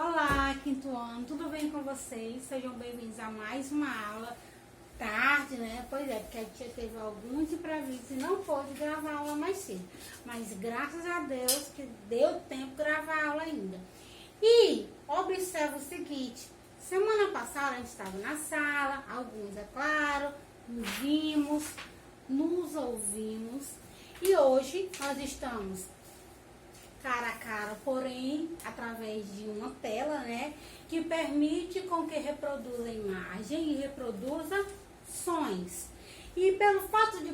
Olá, quinto ano, tudo bem com vocês? Sejam bem-vindos a mais uma aula. Tarde, né? Pois é, porque a tia teve alguns imprevistos e não pôde gravar a aula mais cedo. Mas graças a Deus que deu tempo de gravar a aula ainda. E observa o seguinte, semana passada a gente estava na sala, alguns, é claro, nos vimos, nos ouvimos. E hoje nós estamos cara a cara, porém, através de uma tela, né, que permite com que reproduza a imagem e reproduza sons. E pelo fato de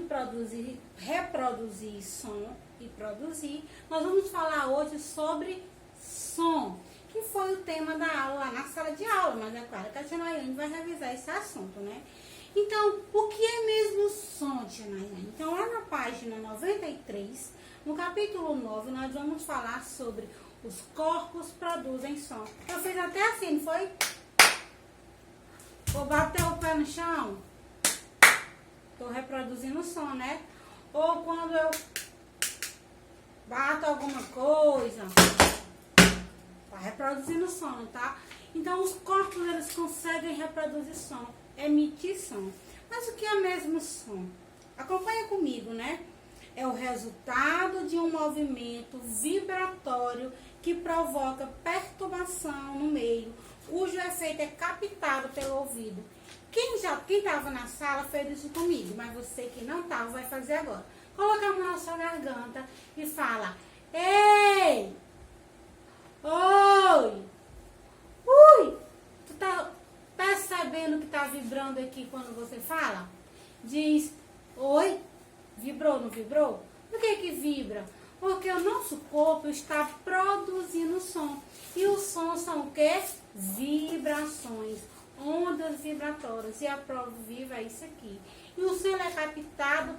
reproduzir som e produzir, nós vamos falar hoje sobre som, que foi o tema da aula lá na sala de aula, mas é claro que a tia Nayane vai revisar esse assunto, né? Então, o que é mesmo som, tia Nayane? Então, lá na página 93, no capítulo 9, nós vamos falar sobre os corpos produzem som. Eu fiz até assim, não foi? Vou bater o pé no chão. Estou reproduzindo o som, né? Ou quando eu bato alguma coisa, tá reproduzindo o som, tá? Então, os corpos, eles conseguem reproduzir som, emitir som. Mas o que é mesmo som? Acompanha comigo, né? É o resultado de um movimento vibratório que provoca perturbação no meio, cujo efeito é captado pelo ouvido. Quem estava na sala fez isso comigo, mas você que não estava vai fazer agora. Coloca a mão na sua garganta e fala: ei! Oi! Ui! Tu tá percebendo que tá vibrando aqui quando você fala? Diz: oi! Vibrou, não vibrou? Por que vibra? Porque o nosso corpo está produzindo som. E os sons são o quê? Vibrações, ondas vibratórias. E a prova viva é isso aqui. E o som é captado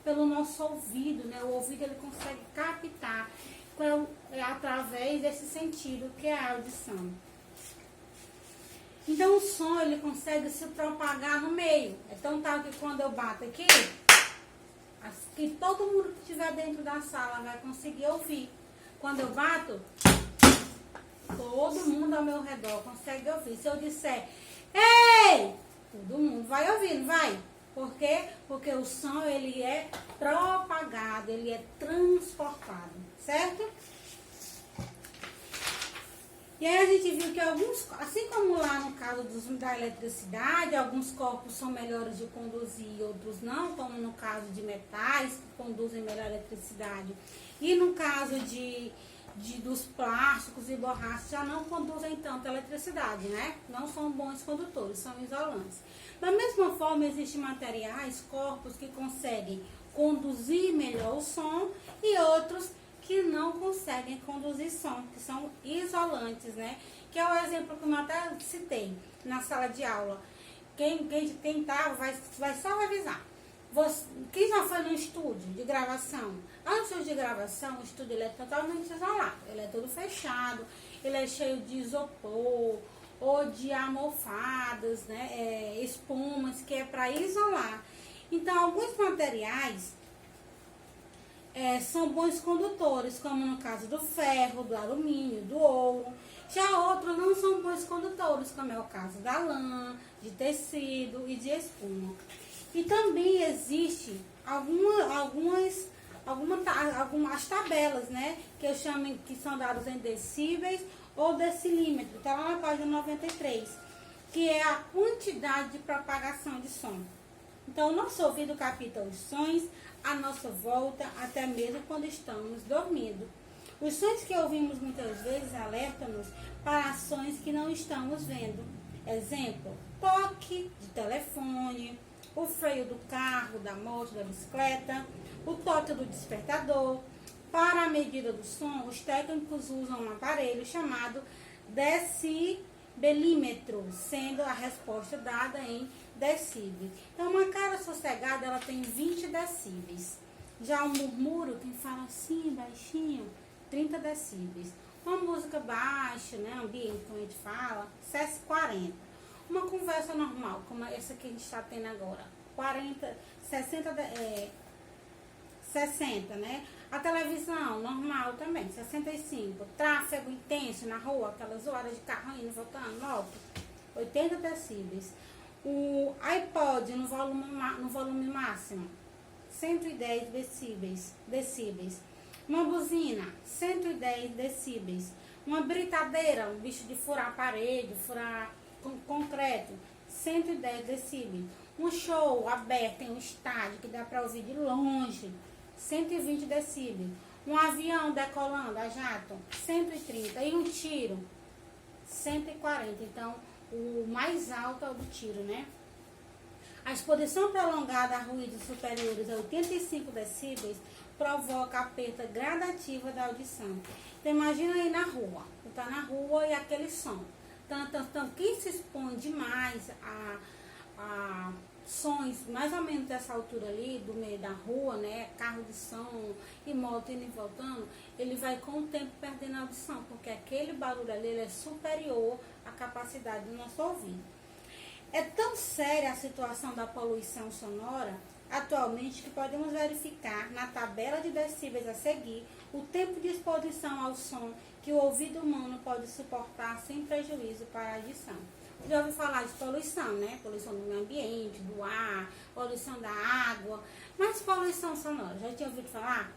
pelo nosso ouvido, né? O ouvido ele consegue captar através desse sentido que é a audição. Então o som ele consegue se propagar no meio. É tão tal que quando eu bato aqui, que todo mundo que estiver dentro da sala vai conseguir ouvir. Quando eu bato, todo mundo ao meu redor consegue ouvir. Se eu disser, ei! Todo mundo vai ouvir, não vai? Por quê? Porque o som, ele é propagado, ele é transportado, certo? E aí a gente viu que alguns, assim como lá no caso da eletricidade, alguns corpos são melhores de conduzir e outros não, como no caso de metais, que conduzem melhor a eletricidade. E no caso dos plásticos e borrachas, já não conduzem tanto a eletricidade, né? Não são bons condutores, são isolantes. Da mesma forma, existem materiais, corpos que conseguem conduzir melhor o som e outros que não conseguem conduzir som, que são isolantes, né? Que é o exemplo que eu até citei na sala de aula. Quem tá, vai só revisar. Quem já foi no estúdio de gravação? Antes de gravação, o estúdio ele é totalmente isolado. Ele é todo fechado, ele é cheio de isopor ou de almofadas, né? Espumas, que é para isolar. Então, alguns materiais são bons condutores, como no caso do ferro, do alumínio, do ouro. Já outros não são bons condutores, como é o caso da lã, de tecido e de espuma. E também existe algumas tabelas, né, que eu chamo, que são dados em decíbeis ou decilímetro. Está lá na página 93, que é a quantidade de propagação de som. Então, o nosso ouvido capta os sons à nossa volta, até mesmo quando estamos dormindo. Os sons que ouvimos muitas vezes alertam-nos para ações que não estamos vendo. Exemplo, toque de telefone, o freio do carro, da moto, da bicicleta, o toque do despertador. Para a medida do som, os técnicos usam um aparelho chamado decibelímetro, sendo a resposta dada em decíbeis. Então, uma cara sossegada, ela tem 20 decíbeis. Já um murmúrio, quem fala assim, baixinho, 30 decíbeis. Uma música baixa, né, ambiente, como a gente fala, 40. Uma conversa normal, como essa que a gente está tendo agora, 60, né? A televisão, normal também, 65. Tráfego intenso na rua, aquelas horas de carro indo, voltando, moto, 80 decíbeis. O iPod no volume máximo, 110 decíbeis. Uma buzina, 110 decíbeis. Uma britadeira, um bicho de furar parede, furar concreto, 110 decíbeis. Um show aberto em um estádio que dá para ouvir de longe, 120 decíbeis. Um avião decolando a jato, 130. E um tiro, 140. Então, o mais alto é o do tiro, né? A exposição prolongada a ruídos superiores a 85 decíbeis provoca a perda gradativa da audição. Então, imagina aí na rua. Você está na rua e aquele som. Então, quem se expõe demais a sons, mais ou menos dessa altura ali, do meio da rua, né, carro de som e moto indo e voltando, ele vai com o tempo perdendo a audição, porque aquele barulho ali ele é superior à capacidade do nosso ouvido. É tão séria a situação da poluição sonora atualmente que podemos verificar na tabela de decíbeis a seguir o tempo de exposição ao som que o ouvido humano pode suportar sem prejuízo para a audição. Já ouviu falar de poluição, né? Poluição do meio ambiente, do ar, poluição da água, mas poluição sonora, já tinha ouvido falar?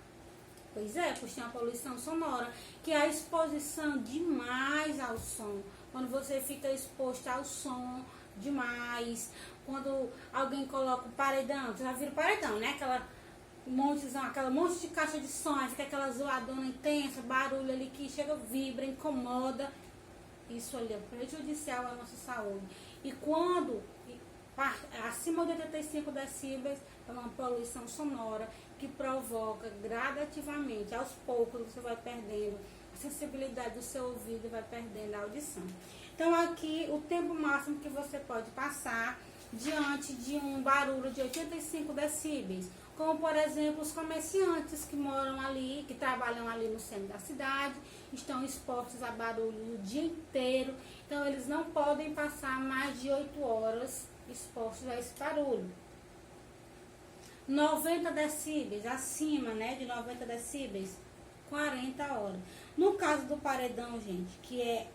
Pois é, pois tem a poluição sonora, que é a exposição demais ao som. Quando você fica exposto ao som demais, quando alguém coloca o paredão, você já viu o paredão, né? Aquela monte de caixa de som, fica aquela zoadona intensa, barulho ali que chega, vibra, incomoda. Isso ali é prejudicial à nossa saúde. E quando acima de 85 decíbeis, é uma poluição sonora que provoca gradativamente, aos poucos você vai perdendo a sensibilidade do seu ouvido e vai perdendo a audição. Então aqui o tempo máximo que você pode passar diante de um barulho de 85 decíbeis, como por exemplo os comerciantes que moram ali, que trabalham ali no centro da cidade, estão expostos a barulho o dia inteiro, então eles não podem passar mais de 8 horas expostos a esse barulho. 90 decíbeis, acima, né, de 90 decíbeis, 40 horas. No caso do paredão, gente, que é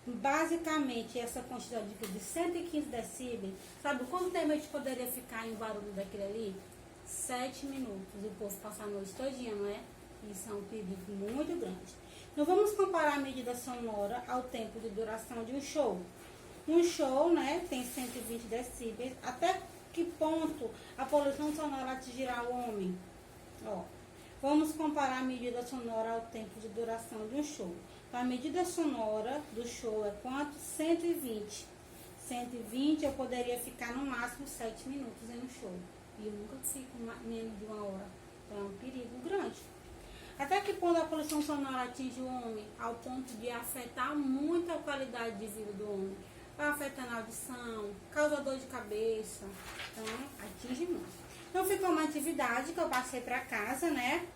basicamente essa quantidade de 115 decíbeis, sabe quanto tempo a gente poderia ficar em barulho daquele ali? 7 minutos, e o povo passa a noite todinha, não é? Isso é um perigo muito grande. Então vamos comparar a medida sonora ao tempo de duração de um show. Um show, né, tem 120 decíbeis. Até que ponto a poluição sonora atingirá o homem? Ó, vamos comparar a medida sonora ao tempo de duração de um show. Então, a medida sonora do show é quanto? 120. 120 eu poderia ficar no máximo 7 minutos em um show. E eu nunca fico menos de 1 hora. Então é um perigo grande. Até que ponto a poluição sonora atinge o homem? Ao ponto de afetar muito a qualidade de vida do homem. Vai afetando a audição, causa dor de cabeça. Então atinge muito. Então ficou uma atividade que eu passei para casa, né?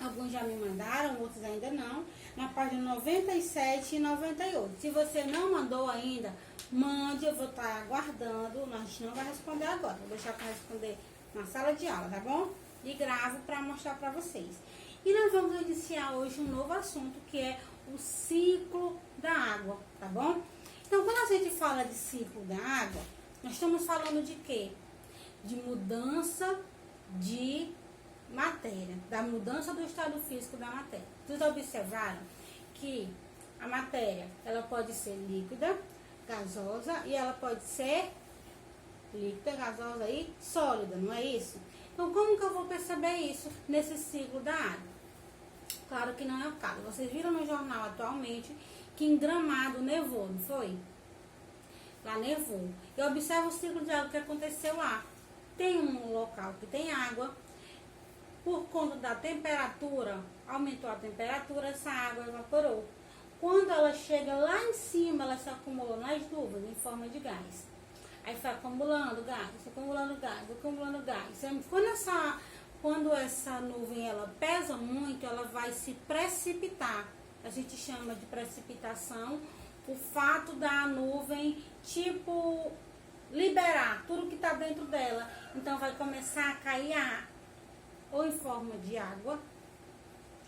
Alguns já me mandaram, outros ainda não. Na página 97 e 98. Se você não mandou ainda, mande, eu vou estar aguardando. A gente não vai responder agora, vou deixar para responder na sala de aula, tá bom? E gravo para mostrar para vocês. E nós vamos iniciar hoje um novo assunto, que é o ciclo da água, tá bom? Então, quando a gente fala de ciclo da água, nós estamos falando de quê? De mudança de matéria, da mudança do estado físico da matéria. Vocês observaram que a matéria, ela pode ser líquida, gasosa, e ela pode ser líquida, gasosa e sólida, não é isso? Então, como que eu vou perceber isso nesse ciclo da água? Claro que não é o caso. Vocês viram no jornal atualmente que em Gramado nevou, não foi? Lá nevou. E observa o ciclo de água que aconteceu lá. Tem um local que tem água, por conta da temperatura, aumentou a temperatura, essa água evaporou. Quando ela chega lá em cima, ela se acumulou nas nuvens em forma de gás. Aí foi acumulando gás, acumulando gás, acumulando gás. Quando essa nuvem ela pesa muito, ela vai se precipitar. A gente chama de precipitação o fato da nuvem, liberar tudo que está dentro dela. Então vai começar a cair ou em forma de água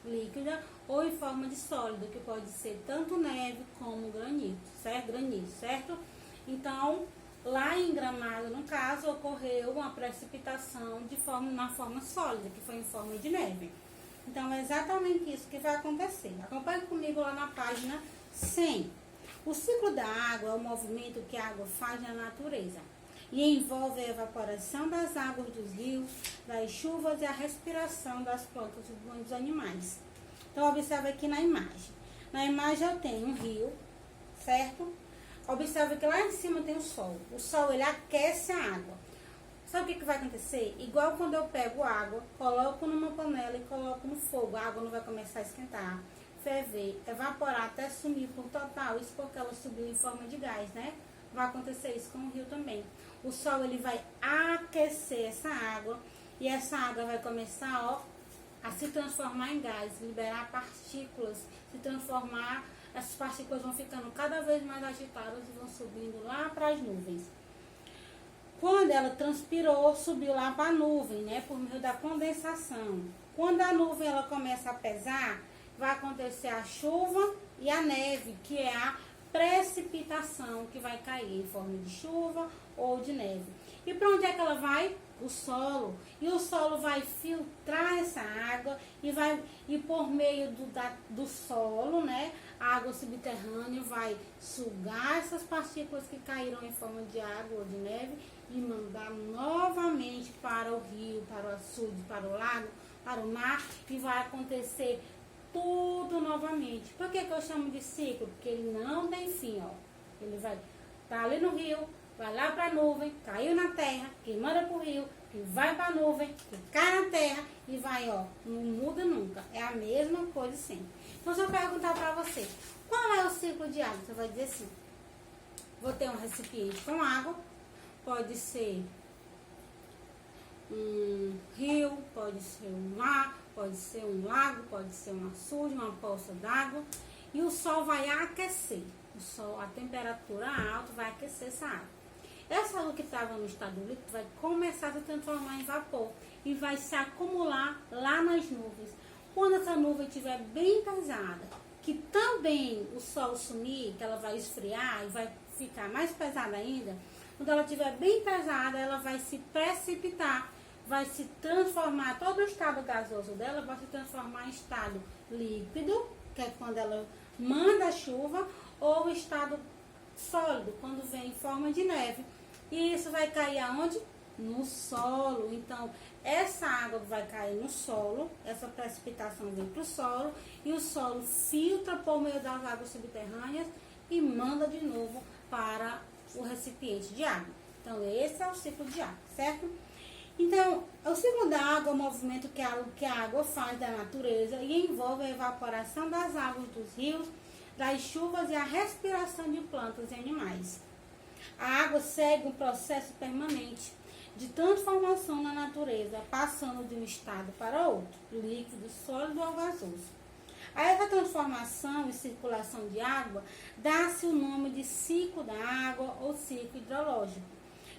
líquida ou em forma de sólido, que pode ser tanto neve como granizo, certo? Então, lá em Gramado, no caso, ocorreu uma precipitação na forma sólida, que foi em forma de neve. Então, é exatamente isso que vai acontecer. Acompanhe comigo lá na página 100. O ciclo da água é o movimento que a água faz na natureza e envolve a evaporação das águas dos rios, das chuvas e a respiração das plantas e dos animais. Então, observe aqui na imagem. Na imagem eu tenho um rio, certo? Observe que lá em cima tem o sol. O sol, ele aquece a água. Sabe o que vai acontecer? Igual quando eu pego água, coloco numa panela e coloco no fogo. A água não vai começar a esquentar, ferver, evaporar até sumir por total. Isso porque ela subiu em forma de gás, né? Vai acontecer isso com o rio também. O sol, ele vai aquecer essa água e essa água vai começar, ó, a se transformar em gás, liberar partículas, se transformar, essas partículas vão ficando cada vez mais agitadas e vão subindo lá para as nuvens. Quando ela transpirou, subiu lá para a nuvem, né, por meio da condensação. Quando a nuvem ela começa a pesar, vai acontecer a chuva e a neve, que é a precipitação que vai cair em forma de chuva ou de neve. E para onde é que ela vai? O solo. E o solo vai filtrar essa água e por meio do solo, né, a água subterrânea vai sugar essas partículas que caíram em forma de água ou de neve e mandar novamente para o rio, para o açude, para o lago, para o mar, e vai acontecer tudo novamente. Por que eu chamo de ciclo? Porque ele não tem fim, ó. Ele vai estar ali no rio, vai lá para a nuvem, caiu na terra, que manda para o rio, que vai para a nuvem, que cai na terra e vai, ó, não muda nunca. É a mesma coisa sempre. Então, se eu perguntar para você, qual é o ciclo de água? Você vai dizer assim, vou ter um recipiente com água, pode ser um rio, pode ser um mar, pode ser um lago, pode ser um açude, uma poça d'água, e o sol vai aquecer. O sol, a temperatura alta vai aquecer essa água. Essa água que estava no estado líquido vai começar a se transformar em vapor e vai se acumular lá nas nuvens. Quando essa nuvem estiver bem pesada, que também o sol sumir, que ela vai esfriar e vai ficar mais pesada ainda, quando ela estiver bem pesada, ela vai se precipitar, vai se transformar, todo o estado gasoso dela vai se transformar em estado líquido, que é quando ela manda a chuva, ou estado sólido, quando vem em forma de neve. E isso vai cair aonde? No solo. Então, essa água vai cair no solo, essa precipitação vem para o solo, e o solo filtra por meio das águas subterrâneas e manda de novo para o recipiente de água. Então, esse é o ciclo de água, certo? Então, o ciclo da água é o movimento que a água faz da natureza e envolve a evaporação das águas dos rios, das chuvas e a respiração de plantas e animais. A água segue um processo permanente de transformação na natureza, passando de um estado para outro, líquido, sólido ou gasoso. A essa transformação e circulação de água dá-se o nome de ciclo da água ou ciclo hidrológico,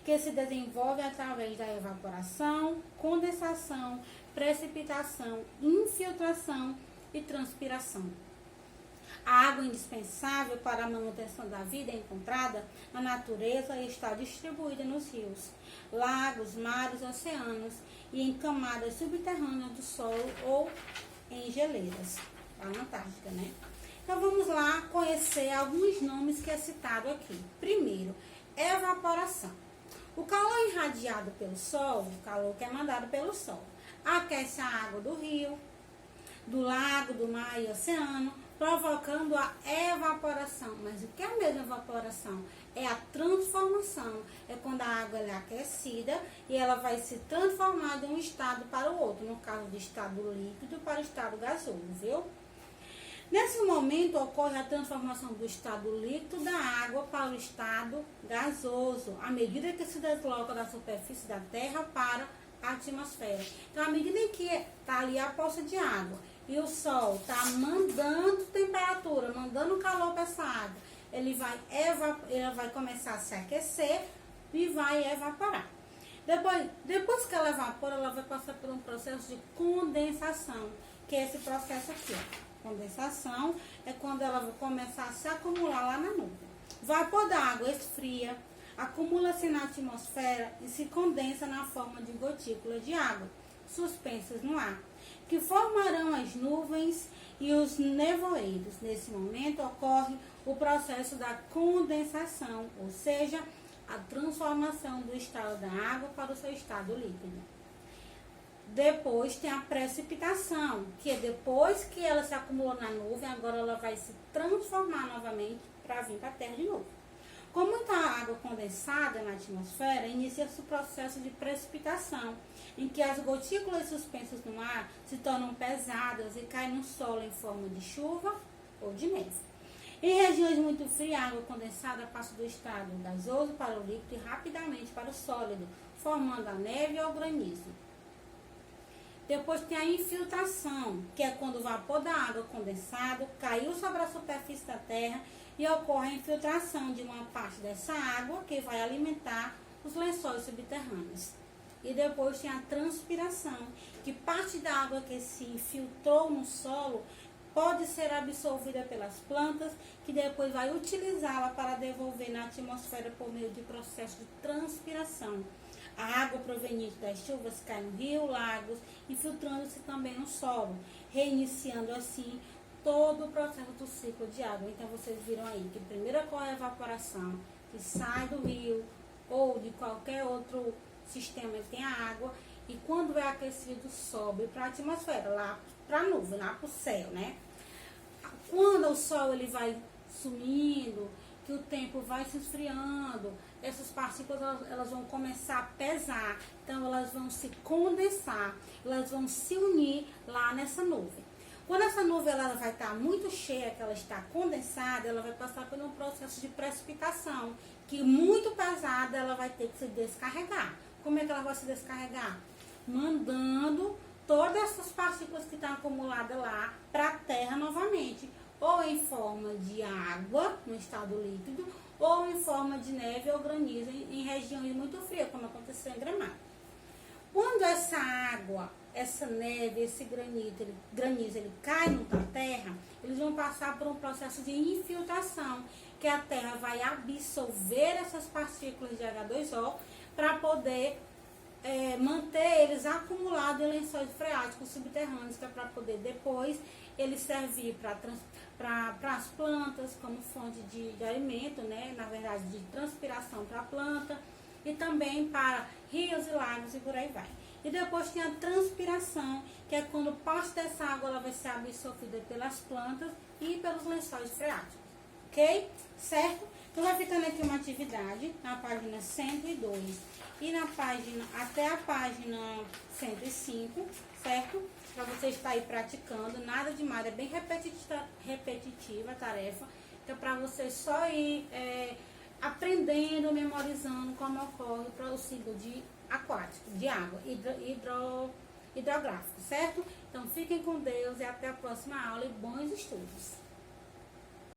que se desenvolve através da evaporação, condensação, precipitação, infiltração e transpiração. A água é indispensável para a manutenção da vida encontrada na natureza e está distribuída nos rios, lagos, mares, oceanos e em camadas subterrâneas do solo ou em geleiras, lá na Antártica, né? Então vamos lá conhecer alguns nomes que é citado aqui. Primeiro, evaporação. O calor irradiado pelo sol, o calor que é mandado pelo sol, aquece a água do rio, do lago, do mar e oceano, provocando a evaporação. Mas o que é a mesma evaporação? É a transformação. É quando a água é aquecida e ela vai se transformar de um estado para o outro. No caso do estado líquido para o estado gasoso, viu? Nesse momento ocorre a transformação do estado líquido da água para o estado gasoso, à medida que se desloca da superfície da Terra para a atmosfera. Então, à medida em que está ali a poça de água e o sol está mandando temperatura, mandando calor para essa água, ela vai começar a se aquecer e vai evaporar. Depois que ela evapora, ela vai passar por um processo de condensação, que é esse processo aqui, ó. Condensação é quando ela vai começar a se acumular lá na nuvem. Vapor da água esfria, acumula-se na atmosfera e se condensa na forma de gotículas de água, suspensas no ar, que formarão as nuvens e os nevoeiros. Nesse momento ocorre o processo da condensação, ou seja, a transformação do estado da água para o seu estado líquido. Depois tem a precipitação, que é depois que ela se acumulou na nuvem, agora ela vai se transformar novamente para vir para a terra de novo. Com muita água condensada na atmosfera, inicia-se o processo de precipitação, em que as gotículas suspensas no ar se tornam pesadas e caem no solo em forma de chuva ou de neve. Em regiões muito frias, a água condensada passa do estado gasoso para o líquido e rapidamente para o sólido, formando a neve ou granizo. Depois tem a infiltração, que é quando o vapor da água condensado caiu sobre a superfície da terra e ocorre a infiltração de uma parte dessa água que vai alimentar os lençóis subterrâneos. E depois tem a transpiração, que parte da água que se infiltrou no solo pode ser absorvida pelas plantas, que depois vai utilizá-la para devolver na atmosfera por meio de processo de transpiração. A água proveniente das chuvas cai no rio, lagos, infiltrando-se também no solo, reiniciando assim todo o processo do ciclo de água. Então vocês viram aí que primeiro ocorre a evaporação, que sai do rio ou de qualquer outro sistema que tem a água, e quando é aquecido sobe para a atmosfera, lá para a nuvem, lá para o céu, né? Quando o sol ele vai sumindo, que o tempo vai se esfriando, essas partículas elas vão começar a pesar, então elas vão se condensar, elas vão se unir lá nessa nuvem. Quando essa nuvem ela vai estar muito cheia, que ela está condensada, ela vai passar por um processo de precipitação, que muito pesada ela vai ter que se descarregar. Como é que ela vai se descarregar? Mandando todas essas partículas que estão acumuladas lá para a terra novamente, ou em forma de água no estado líquido, ou em forma de neve ou granizo em regiões muito frias, como aconteceu em Gramado. Quando essa água, essa neve, esse granizo, ele cai na terra, eles vão passar por um processo de infiltração, que a terra vai absorver essas partículas de H2O para poder manter eles acumulados em lençóis freáticos subterrâneos, que é para poder depois eles servir para as plantas como fonte de alimento, né? Na verdade, de transpiração para a planta, e também para rios e lagos e por aí vai. E depois tem a transpiração, que é quando parte dessa água ela vai ser absorvida pelas plantas e pelos lençóis freáticos, ok? Certo? Então vai ficando aqui uma atividade na página 102 e na página, até a página 105, certo? Para você estar aí praticando, nada demais, é bem repetitiva a tarefa, então para você só ir aprendendo, memorizando como ocorre para o ciclo de aquático, de água, hidrográfico, certo? Então fiquem com Deus e até a próxima aula e bons estudos!